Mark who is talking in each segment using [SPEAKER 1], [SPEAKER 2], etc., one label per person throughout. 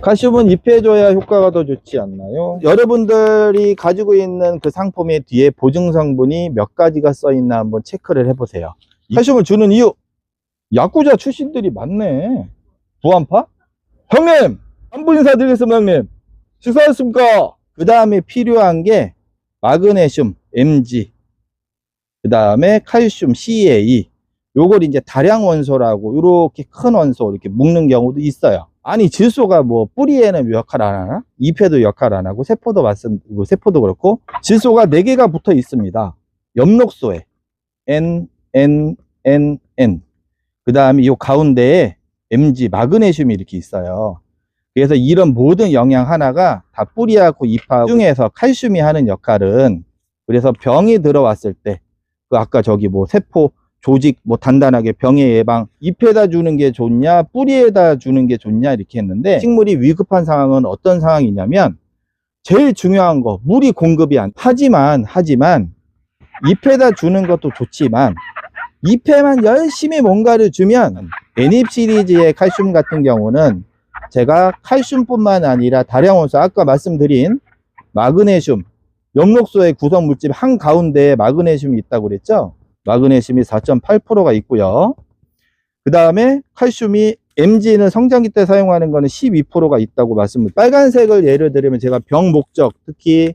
[SPEAKER 1] 칼슘은 잎해줘야 효과가 더 좋지 않나요? 여러분들이 가지고 있는 그 상품의 뒤에 보증 성분이 몇 가지가 써 있나 한번 체크를 해보세요. 칼슘을 주는 이유, 야구자 출신들이 많네. 부안파? 형님! 안부 인사드리겠습니다, 형님. 식사하셨습니까? 그 다음에 필요한 게 마그네슘, Mg, 그 다음에 칼슘, CA. 요걸 이제 다량 원소라고 이렇게 큰 원소 이렇게 묶는 경우도 있어요. 아니 질소가 뭐 뿌리에는 역할 안 하나? 잎에도 역할 안 하고 세포도 세포도 그렇고 질소가 4개가 붙어 있습니다. 엽록소에 N, N, N, N. 그 다음에 이 가운데에 Mg, 마그네슘이 이렇게 있어요. 그래서 이런 모든 영양 하나가 다 뿌리하고 잎하고 중에서 칼슘이 하는 역할은, 그래서 병이 들어왔을 때 그 아까 저기 뭐 세포 조직 뭐 단단하게 병의 예방, 잎에다 주는 게 좋냐 뿌리에다 주는 게 좋냐 이렇게 했는데, 식물이 위급한 상황은 어떤 상황이냐면 제일 중요한 거 물이 공급이 안 하지만 잎에다 주는 것도 좋지만 잎에만 열심히 뭔가를 주면, 애닙 시리즈의 칼슘 같은 경우는 제가 칼슘뿐만 아니라 다량원소 아까 말씀드린 마그네슘, 엽록소의 구성 물질 한가운데에 마그네슘이 있다고 그랬죠. 마그네슘이 4.8%가 있고요. 그 다음에 칼슘이 Mg는 성장기 때 사용하는 거는 12%가 있다고 말씀을. 빨간색을 예를 들면 제가 병 목적, 특히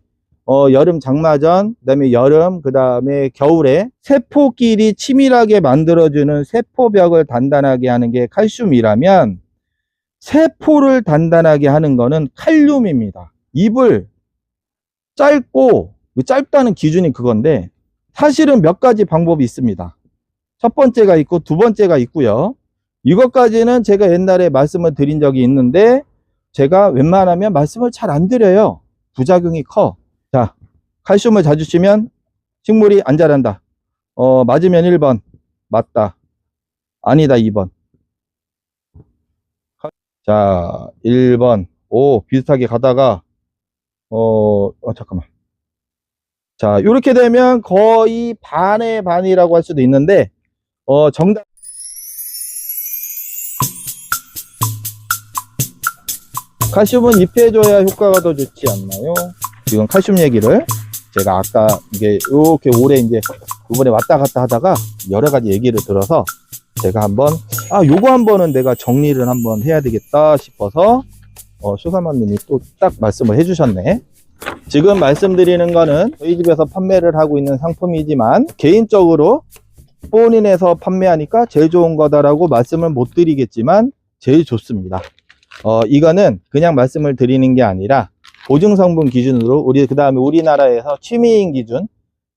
[SPEAKER 1] 여름 장마전, 그 다음에 여름, 그 다음에 겨울에 세포끼리 치밀하게 만들어주는 세포벽을 단단하게 하는 게 칼슘이라면, 세포를 단단하게 하는 거는 칼륨입니다. 잎을 짧다는 기준이 그건데 사실은 몇 가지 방법이 있습니다. 첫 번째가 있고 두 번째가 있고요. 이것까지는 제가 옛날에 말씀을 드린 적이 있는데 제가 웬만하면 말씀을 잘 안 드려요. 부작용이 커. 자, 칼슘을 자주 주면 식물이 안 자란다. 맞으면 1번 맞다, 아니다 2번. 자, 1번 오 비슷하게 가다가 잠깐만. 자, 이렇게 되면 거의 반의 반이라고 할 수도 있는데, 정답. 칼슘은 잎해줘야 효과가 더 좋지 않나요? 지금 칼슘 얘기를 제가 아까 이게 이렇게 오래 이제 이번에 왔다 갔다 하다가 여러 가지 얘기를 들어서 제가 한번 요거 한번은 내가 정리를 한번 해야 되겠다 싶어서 수사만님이 또 딱 말씀을 해주셨네. 지금 말씀드리는 거는 저희 집에서 판매를 하고 있는 상품이지만 개인적으로 본인에서 판매하니까 제일 좋은 거다라고 말씀을 못 드리겠지만 제일 좋습니다. 이거는 그냥 말씀을 드리는 게 아니라 보증 성분 기준으로 그 다음에 우리나라에서 취미인 기준,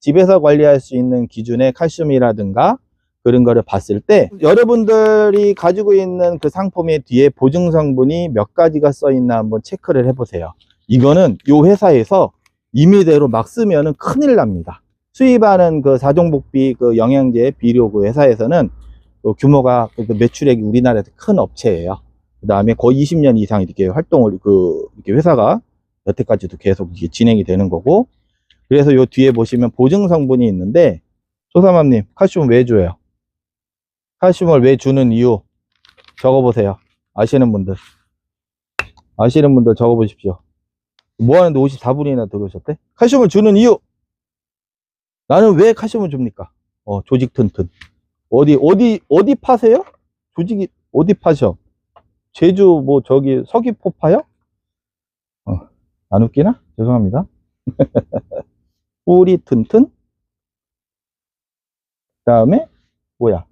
[SPEAKER 1] 집에서 관리할 수 있는 기준의 칼슘이라든가 그런 거를 봤을 때 여러분들이 가지고 있는 그 상품의 뒤에 보증 성분이 몇 가지가 써 있나 한번 체크를 해보세요. 이거는 요 회사에서 임의대로 막 쓰면은 큰일 납니다. 수입하는 그 사종복비 그 영양제 비료 그 회사에서는 규모가 그 매출액이 우리나라에서 큰 업체예요. 그 다음에 거의 20년 이상 이렇게 활동을 이렇게 회사가 여태까지도 계속 이게 진행이 되는 거고. 그래서 요 뒤에 보시면 보증 성분이 있는데, 소사맘님 칼슘 왜 줘요? 칼슘을 왜 주는 이유 적어보세요. 아시는 분들 적어보십시오. 뭐 하는데 54분이나 들어오셨대? 칼슘을 주는 이유! 나는 왜 칼슘을 줍니까? 조직 튼튼. 어디 파세요? 조직이 어디 파셔? 제주 뭐 저기 서귀포 파요? 안 웃기나? 죄송합니다. 뿌리 튼튼. 그 다음에 뭐야?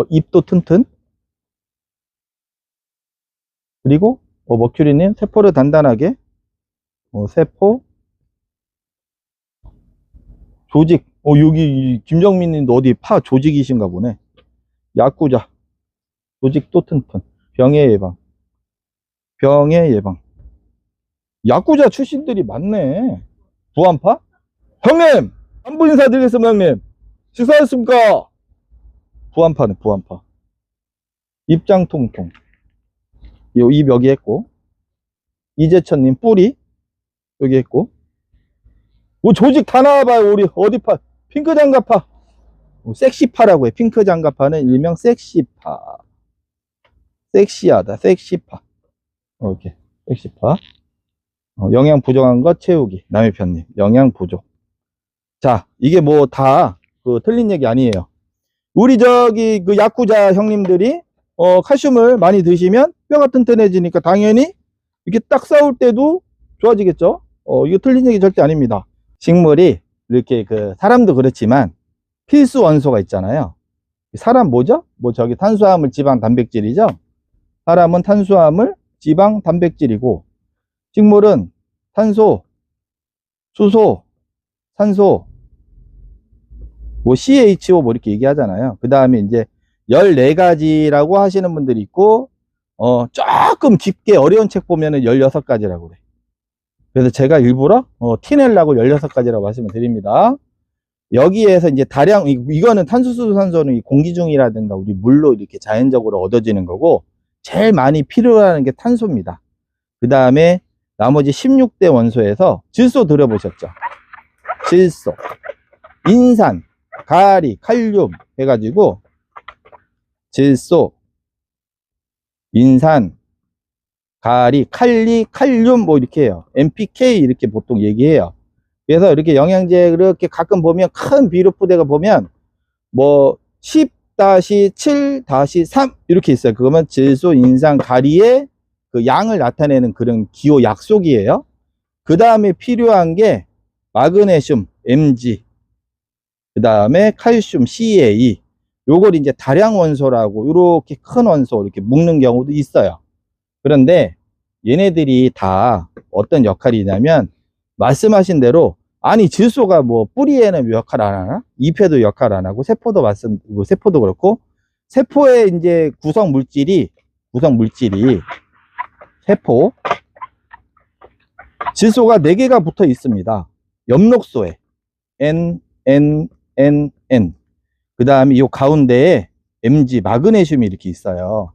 [SPEAKER 1] 잎도 튼튼. 그리고 머큐리는 세포를 단단하게. 세포 조직. 여기 김정민님 어디 파 조직이신가 보네. 야구자 조직도 튼튼. 병의 예방. 야구자 출신들이 많네. 부안파? 형님! 안부 인사드리겠습니다, 형님. 식사하셨습니까? 부안파네, 부안파. 입장 통통. 입 여기 했고. 이재천님 뿌리 여기 했고. 조직 다 나와봐요. 우리 어디 파? 핑크 장갑파. 섹시파라고 해. 핑크 장갑파는 일명 섹시파. 섹시하다, 섹시파. 이렇게. 110화. 영양 부족한 것 채우기. 남의 편님. 영양 부족. 자, 이게 뭐 다 틀린 얘기 아니에요. 우리 그 야쿠자 형님들이 칼슘을 많이 드시면 뼈가 튼튼해지니까 당연히 이렇게 딱 싸울 때도 좋아지겠죠. 이거 틀린 얘기 절대 아닙니다. 식물이 이렇게 사람도 그렇지만 필수 원소가 있잖아요. 사람 뭐죠? 뭐 저기 탄수화물, 지방, 단백질이죠. 사람은 탄수화물, 지방, 단백질이고, 식물은 탄소, 수소, 산소, 뭐 CHO 뭐 이렇게 얘기하잖아요. 그 다음에 이제 14가지라고 하시는 분들이 있고, 조금 깊게 어려운 책 보면은 16가지라고 그래. 그래서 제가 일부러 티내려고 16가지라고 말씀을 드립니다. 여기에서 이제 다량, 이거는 탄수수소 산소는 공기 중이라든가 우리 물로 이렇게 자연적으로 얻어지는 거고, 제일 많이 필요한 게 탄소입니다. 그 다음에 나머지 16대 원소에서 질소 들어보셨죠? 질소, 인산, 가리, 칼륨 해가지고 질소, 인산, 가리, 칼리, 칼륨 뭐 이렇게 해요. NPK 이렇게 보통 얘기해요. 그래서 이렇게 영양제 이렇게 가끔 보면 큰 비료포대가 보면 뭐 10-7-3 이렇게 있어요. 그거면 질소, 인산, 가리의 그 양을 나타내는 그런 기호 약속이에요. 그 다음에 필요한 게 마그네슘, Mg, 그 다음에 칼슘, Ca. 요걸 이제 다량 원소라고 이렇게 큰 원소 이렇게 묶는 경우도 있어요. 그런데 얘네들이 다 어떤 역할이냐면 말씀하신 대로, 아니 질소가 뭐 뿌리에는 역할 안 하나? 잎에도 역할 안 하고, 세포도 세포도 그렇고, 세포의 이제 구성 물질이 세포 질소가 4개가 붙어 있습니다. 엽록소에 N, N, N, N. 그 다음에 이 가운데에 Mg, 마그네슘이 이렇게 있어요.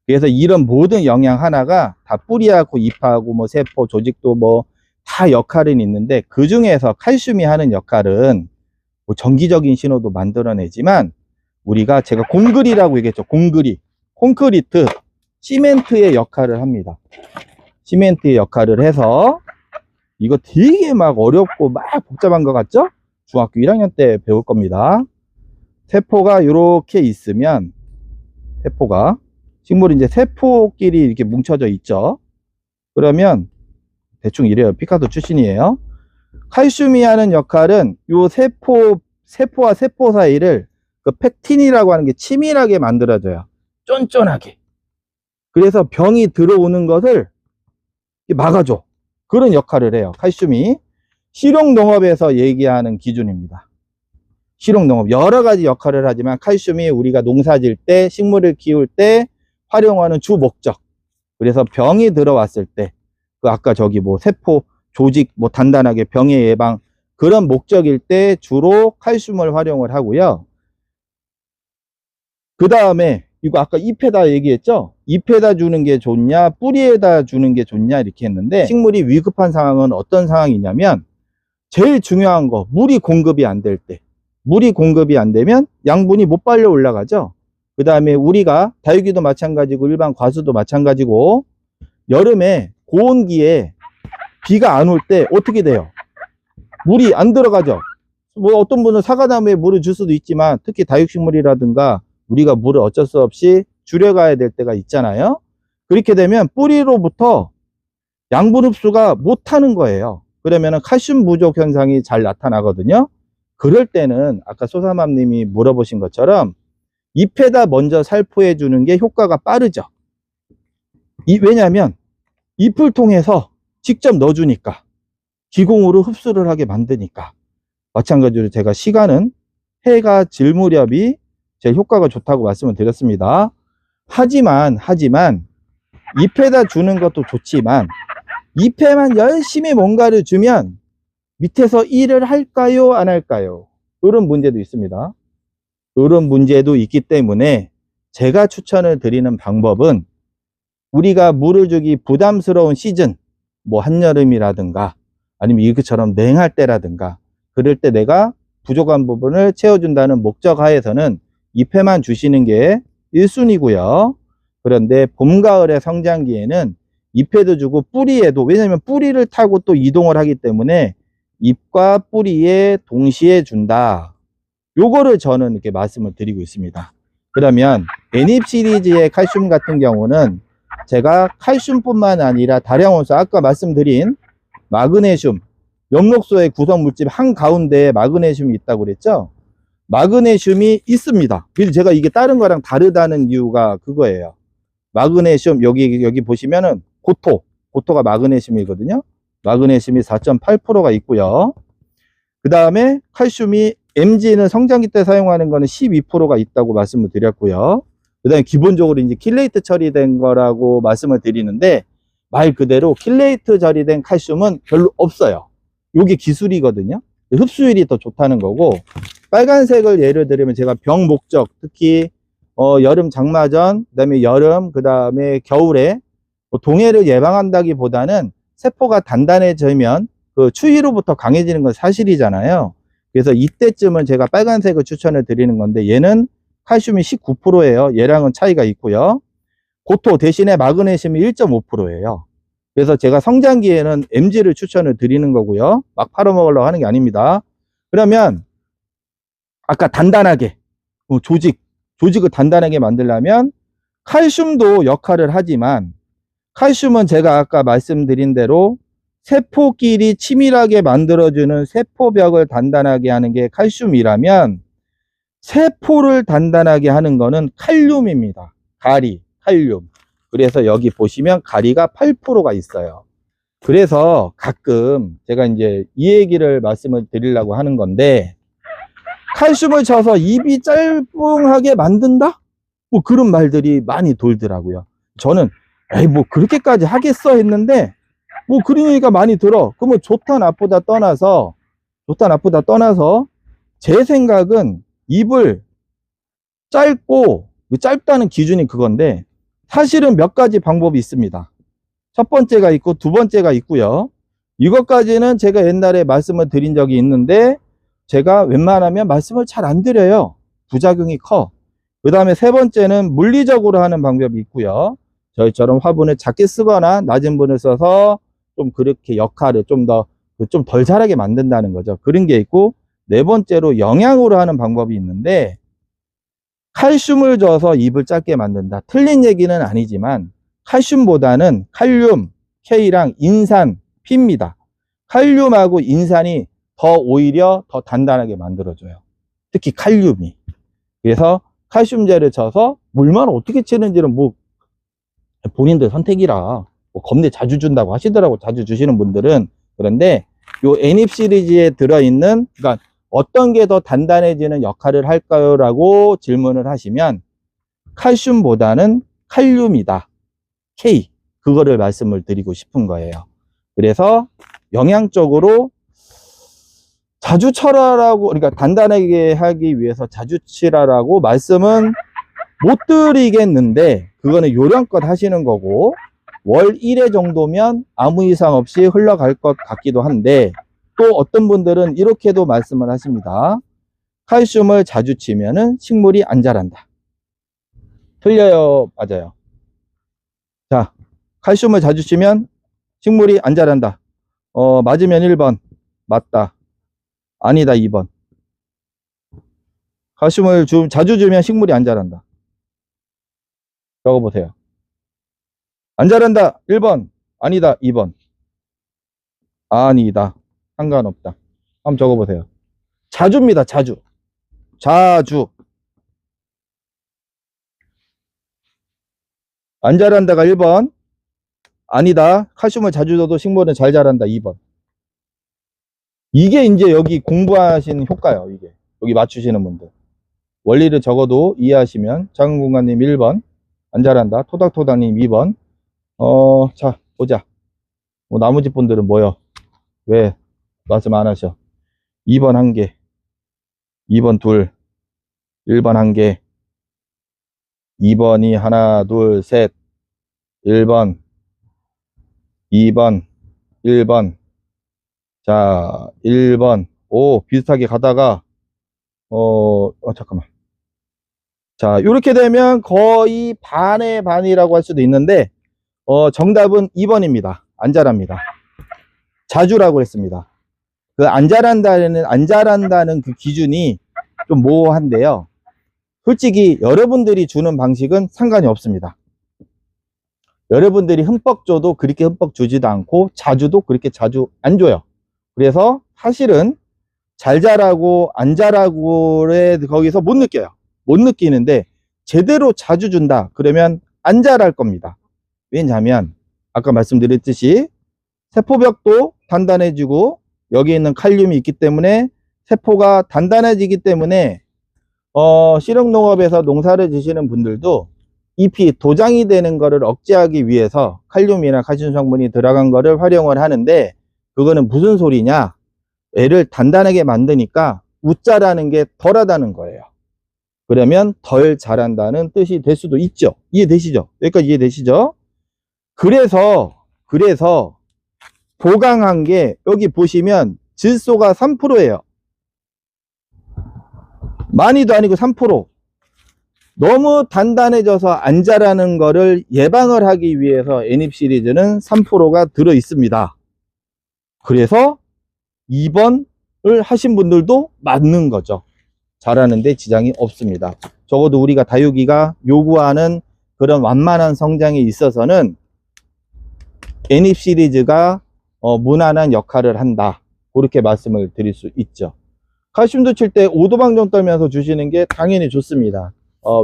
[SPEAKER 1] 그래서 이런 모든 영양 하나가 다 뿌리하고 잎하고 뭐 세포, 조직도 뭐 다 역할은 있는데, 그 중에서 칼슘이 하는 역할은 뭐 정기적인 신호도 만들어내지만, 우리가 제가 공그리라고 얘기했죠. 공그리, 콘크리트, 시멘트의 역할을 합니다. 시멘트의 역할을 해서, 이거 되게 막 어렵고 막 복잡한 것 같죠? 중학교 1학년 때 배울 겁니다. 세포가 이렇게 있으면, 세포가, 식물이 이제 세포끼리 이렇게 뭉쳐져 있죠. 그러면 대충 이래요. 피카소 출신이에요. 칼슘이 하는 역할은 요 세포와 세포 사이를 그 팩틴이라고 하는 게 치밀하게 만들어줘요. 쫀쫀하게. 그래서 병이 들어오는 것을 막아줘. 그런 역할을 해요. 칼슘이. 실용농업에서 얘기하는 기준입니다. 실용농업. 여러 가지 역할을 하지만 칼슘이 우리가 농사질 때, 식물을 키울 때 활용하는 주 목적. 그래서 병이 들어왔을 때, 아까 저기 뭐 세포, 조직 뭐 단단하게 병의 예방, 그런 목적일 때 주로 칼슘을 활용을 하고요. 그 다음에 이거 아까 잎에다 얘기했죠? 잎에다 주는 게 좋냐, 뿌리에다 주는 게 좋냐 이렇게 했는데, 식물이 위급한 상황은 어떤 상황이냐면, 제일 중요한 거, 물이 공급이 안 될 때. 물이 공급이 안 되면 양분이 못 빨려 올라가죠. 그 다음에 우리가 다육이도 마찬가지고 일반 과수도 마찬가지고, 여름에 고온기에 비가 안 올 때 어떻게 돼요? 물이 안 들어가죠. 뭐 어떤 분은 사과나무에 물을 줄 수도 있지만, 특히 다육식물이라든가 우리가 물을 어쩔 수 없이 줄여가야 될 때가 있잖아요. 그렇게 되면 뿌리로부터 양분 흡수가 못하는 거예요. 그러면은 칼슘 부족 현상이 잘 나타나거든요. 그럴 때는 아까 소사맘님이 물어보신 것처럼 잎에다 먼저 살포해 주는 게 효과가 빠르죠. 왜냐하면 잎을 통해서 직접 넣어주니까, 기공으로 흡수를 하게 만드니까. 마찬가지로 제가 시간은 해가 질 무렵이 제일 효과가 좋다고 말씀을 드렸습니다. 하지만 잎에다 주는 것도 좋지만, 잎에만 열심히 뭔가를 주면 밑에서 일을 할까요, 안 할까요? 이런 문제도 있습니다. 이런 문제도 있기 때문에 제가 추천을 드리는 방법은, 우리가 물을 주기 부담스러운 시즌, 뭐 한여름이라든가 아니면 이것처럼 냉할 때라든가, 그럴 때 내가 부족한 부분을 채워준다는 목적 하에서는 잎에만 주시는 게 1순위고요. 그런데 봄, 가을의 성장기에는 잎에도 주고 뿌리에도, 왜냐면 뿌리를 타고 또 이동을 하기 때문에 잎과 뿌리에 동시에 준다. 요거를 저는 이렇게 말씀을 드리고 있습니다. 그러면 애닙 시리즈의 칼슘 같은 경우는 제가 칼슘뿐만 아니라 다량원소, 아까 말씀드린 마그네슘, 엽록소의 구성 물질 한가운데에 마그네슘이 있다고 그랬죠. 마그네슘이 있습니다. 그래서 제가 이게 다른 거랑 다르다는 이유가 그거예요. 마그네슘, 여기 보시면은 고토가 마그네슘이거든요. 마그네슘이 4.8%가 있고요. 그 다음에 칼슘이 MG는 성장기 때 사용하는 거는 12%가 있다고 말씀을 드렸고요. 그 다음에 기본적으로 이제 킬레이트 처리된 거라고 말씀을 드리는데, 말 그대로 킬레이트 처리된 칼슘은 별로 없어요. 요게 기술이거든요. 흡수율이 더 좋다는 거고, 빨간색을 예를 들면 제가 병 목적, 특히 여름 장마전, 그다음에 여름, 그다음에 겨울에 동해를 예방한다기보다는 세포가 단단해지면 그 추위로부터 강해지는 건 사실이잖아요. 그래서 이때쯤은 제가 빨간색을 추천을 드리는 건데, 얘는 칼슘이 19%예요. 얘랑은 차이가 있고요. 고토 대신에 마그네슘이 1.5%예요. 그래서 제가 성장기에는 MG를 추천을 드리는 거고요. 막 팔아먹으려고 하는 게 아닙니다. 그러면 아까 단단하게 조직을 단단하게 만들려면 칼슘도 역할을 하지만, 칼슘은 제가 아까 말씀드린 대로 세포끼리 치밀하게 만들어주는 세포벽을 단단하게 하는 게 칼슘이라면, 세포를 단단하게 하는 거는 칼륨입니다. 칼륨. 그래서 여기 보시면 가리가 8%가 있어요. 그래서 가끔 제가 이제 이 얘기를 말씀을 드리려고 하는 건데, 칼슘을 쳐서 입이 짤붕하게 만든다? 뭐 그런 말들이 많이 돌더라고요. 저는 에이 뭐 그렇게까지 하겠어 했는데, 뭐 그런 얘기가 많이 들어. 그러면 좋다 나쁘다 떠나서 제 생각은 입을 짧다는 기준이 그건데, 사실은 몇 가지 방법이 있습니다. 첫 번째가 있고 두 번째가 있고요. 이것까지는 제가 옛날에 말씀을 드린 적이 있는데, 제가 웬만하면 말씀을 잘 안 드려요. 부작용이 커. 그 다음에 세 번째는 물리적으로 하는 방법이 있고요. 저희처럼 화분을 작게 쓰거나 낮은 분을 써서 좀 그렇게 역할을 좀 덜 자라게 만든다는 거죠. 그런 게 있고, 네 번째로 영양으로 하는 방법이 있는데, 칼슘을 줘서 잎을 짧게 만든다. 틀린 얘기는 아니지만 칼슘보다는 칼륨, K랑 인산, P입니다. 칼륨하고 인산이 오히려 더 단단하게 만들어줘요. 특히 칼륨이. 그래서 칼슘제를 쳐서 물만 어떻게 치는지는 뭐 본인들 선택이라, 뭐 겁내 자주 준다고 하시더라고, 자주 주시는 분들은. 그런데 요 애닙 시리즈에 들어있는, 그러니까 어떤 게 더 단단해지는 역할을 할까요? 라고 질문을 하시면 칼슘보다는 칼륨이다. K. 그거를 말씀을 드리고 싶은 거예요. 그래서 영양적으로 자주 쳐라라고, 그러니까 단단하게 하기 위해서 자주 치라라고 말씀은 못 드리겠는데, 그거는 요령껏 하시는 거고, 월 1회 정도면 아무 이상 없이 흘러갈 것 같기도 한데, 또 어떤 분들은 이렇게도 말씀을 하십니다. 칼슘을 자주 치면은 식물이 안 자란다. 틀려요? 맞아요? 자, 칼슘을 자주 치면 식물이 안 자란다. 맞으면 1번. 맞다. 아니다. 2번. 칼슘을 자주 주면 식물이 안 자란다. 적어보세요. 안 자란다. 1번. 아니다. 2번. 아니다. 상관없다. 한번 적어보세요. 자주입니다. 자주. 안 자란다가 1번. 아니다. 칼슘을 자주 줘도 식물은 잘 자란다. 2번. 이게 이제 여기 공부하신 효과예요. 이게. 여기 맞추시는 분들. 원리를 적어도 이해하시면, 장은공간님 1번. 안 자란다. 토닥토닥님 2번. 자, 보자. 나머지 분들은 뭐요? 왜 말씀 안 하셔? 2번 1개, 2번 2, 1번 1개, 2번이 하나, 둘, 셋, 1번, 2번, 1번. 자, 1번. 오, 비슷하게 가다가, 잠깐만. 자, 이렇게 되면 거의 반의 반이라고 할 수도 있는데, 정답은 2번입니다. 안 자랍니다. 자주라고 했습니다. 그 안 자란다는 그 기준이 좀 모호한데요. 솔직히 여러분들이 주는 방식은 상관이 없습니다. 여러분들이 흠뻑 줘도 그렇게 흠뻑 주지도 않고 자주도 그렇게 자주 안 줘요. 그래서 사실은 잘 자라고 안 자라고를 거기서 못 느껴요. 못 느끼는데 제대로 자주 준다 그러면 안 자랄 겁니다. 왜냐하면 아까 말씀드렸듯이 세포벽도 단단해지고 여기에 있는 칼륨이 있기 때문에 세포가 단단해지기 때문에 실용농업에서 농사를 지시는 분들도 잎이 도장이 되는 거를 억제하기 위해서 칼륨이나 칼슘 성분이 들어간 거를 활용을 하는데, 그거는 무슨 소리냐, 애를 단단하게 만드니까 웃자라는 게 덜하다는 거예요. 그러면 덜 자란다는 뜻이 될 수도 있죠. 이해되시죠? 여기까지 이해되시죠? 그래서 보강한 게 여기 보시면 질소가 3%예요 많이도 아니고 3%. 너무 단단해져서 안 자라는 거를 예방을 하기 위해서 애닙 시리즈는 3%가 들어 있습니다. 그래서 2번을 하신 분들도 맞는 거죠. 자라는데 지장이 없습니다. 적어도 우리가 다육이가 요구하는 그런 완만한 성장에 있어서는 애닙 시리즈가 무난한 역할을 한다, 그렇게 말씀을 드릴 수 있죠. 칼슘도 칠 때 오도방정 떨면서 주시는 게 당연히 좋습니다.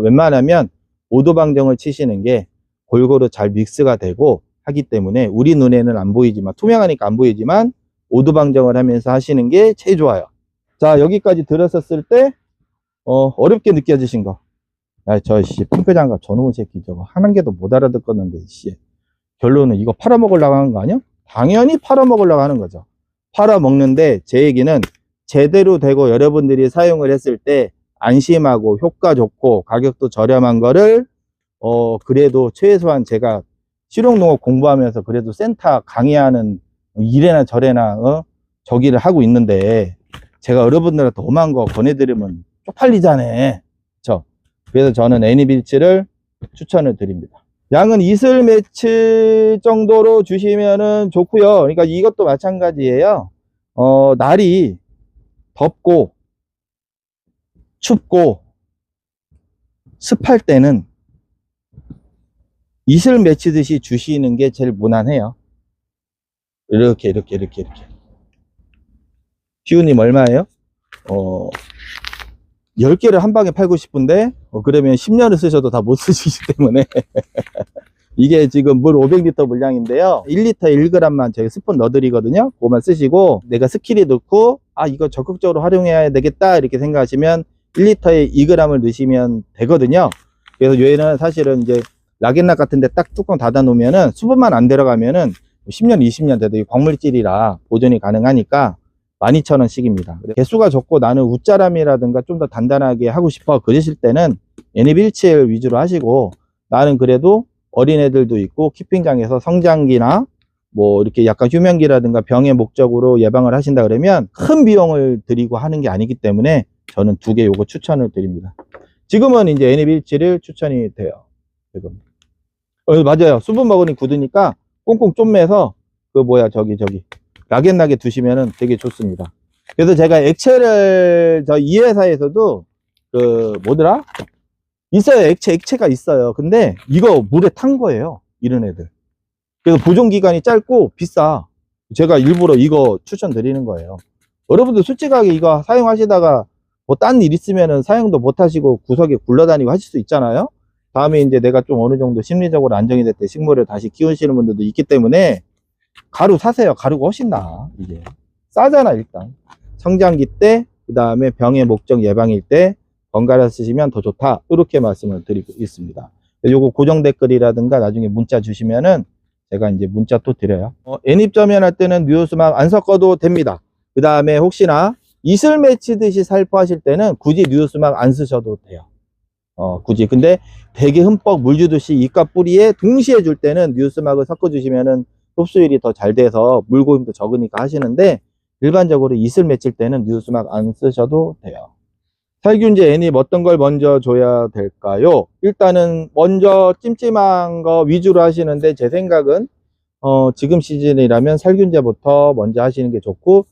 [SPEAKER 1] 웬만하면 오도방정을 치시는 게 골고루 잘 믹스가 되고 하기 때문에 우리 눈에는 안 보이지만, 투명하니까 안 보이지만 오도방정을 하면서 하시는 게 제일 좋아요. 자, 여기까지 들었었을 때 어렵게 느껴지신 거, 씨 핑크장갑 저놈의 새끼 저거 한 개도 못 알아듣겠는데 씨, 결론은 이거 팔아먹으려고 하는 거 아니야? 당연히 팔아먹으려고 하는 거죠. 팔아먹는데 제 얘기는 제대로 되고 여러분들이 사용을 했을 때 안심하고 효과 좋고 가격도 저렴한 거를 그래도 최소한 제가 실용농업 공부하면서 그래도 센터 강의하는 이래나 저래나 저기를 하고 있는데, 제가 여러분들한테 오만 거 권해드리면 쪽팔리잖아요. 그래서 저는 애니빌치를 추천을 드립니다. 양은 이슬 매치 정도로 주시면은 좋고요. 그러니까 이것도 마찬가지예요. 날이 덥고 춥고 습할 때는 이슬 맺히듯이 주시는 게 제일 무난해요. 이렇게 피우님 얼마예요? 10개를 한 방에 팔고 싶은데 그러면 10년을 쓰셔도 다 못 쓰시기 때문에 이게 지금 물 500리터 물량인데요, 1리터 1g만 저희 스푼 넣어드리거든요. 그거만 쓰시고 내가 스킬이 넣고 이거 적극적으로 활용해야 되겠다 이렇게 생각하시면 1리터에 2g을 넣으시면 되거든요. 그래서 얘는 사실은 이제 락앤락 같은데 딱 뚜껑 닫아 놓으면은 수분만 안 들어가면은 10년 20년 돼도 이 광물질이라 보존이 가능하니까 12,000원씩입니다. 개수가 적고 나는 웃자람이라든가 좀 더 단단하게 하고 싶어 그러실 때는 애니빌치엘 위주로 하시고, 나는 그래도 어린애들도 있고 키핑장에서 성장기나 뭐 이렇게 약간 휴면기라든가 병의 목적으로 예방을 하신다 그러면 큰 비용을 들이고 하는 게 아니기 때문에 저는 2개 요거 추천을 드립니다. 지금은 이제 애니빌치를 추천이 돼요. 지금 맞아요. 수분 먹으니 굳으니까 꽁꽁 쪼매서 저기 락앤락에 두시면은 되게 좋습니다. 그래서 제가 액체를 이 회사에서도 뭐더라? 있어요. 액체가 있어요. 근데 이거 물에 탄 거예요. 이런 애들. 그래서 보존기간이 짧고 비싸. 제가 일부러 이거 추천드리는 거예요. 여러분들 솔직하게 이거 사용하시다가 뭐 딴 일 있으면은 사용도 못 하시고 구석에 굴러다니고 하실 수 있잖아요. 다음에 이제 내가 좀 어느 정도 심리적으로 안정이 될 때 식물을 다시 키우시는 분들도 있기 때문에 가루 사세요. 가루가 훨씬 나아. 이게 싸잖아. 일단 성장기 때, 그 다음에 병의 목적 예방일 때 번갈아 쓰시면 더 좋다, 이렇게 말씀을 드리고 있습니다. 요거 고정 댓글이라든가 나중에 문자 주시면은 제가 이제 문자 또 드려요. 애닙점연 할 때는 뉴스막 안 섞어도 됩니다. 그 다음에 혹시나 이슬 맺히듯이 살포하실 때는 굳이 뉴스막 안 쓰셔도 돼요. 굳이. 근데 되게 흠뻑 물 주듯이 잎과 뿌리에 동시에 줄 때는 뉴스막을 섞어 주시면은 흡수율이 더 잘 돼서 물고임도 적으니까 하시는데, 일반적으로 이슬 맺힐 때는 뉴스막 안 쓰셔도 돼요. 살균제 애닙 어떤 걸 먼저 줘야 될까요? 일단은 먼저 찜찜한 거 위주로 하시는데 제 생각은 지금 시즌이라면 살균제부터 먼저 하시는 게 좋고,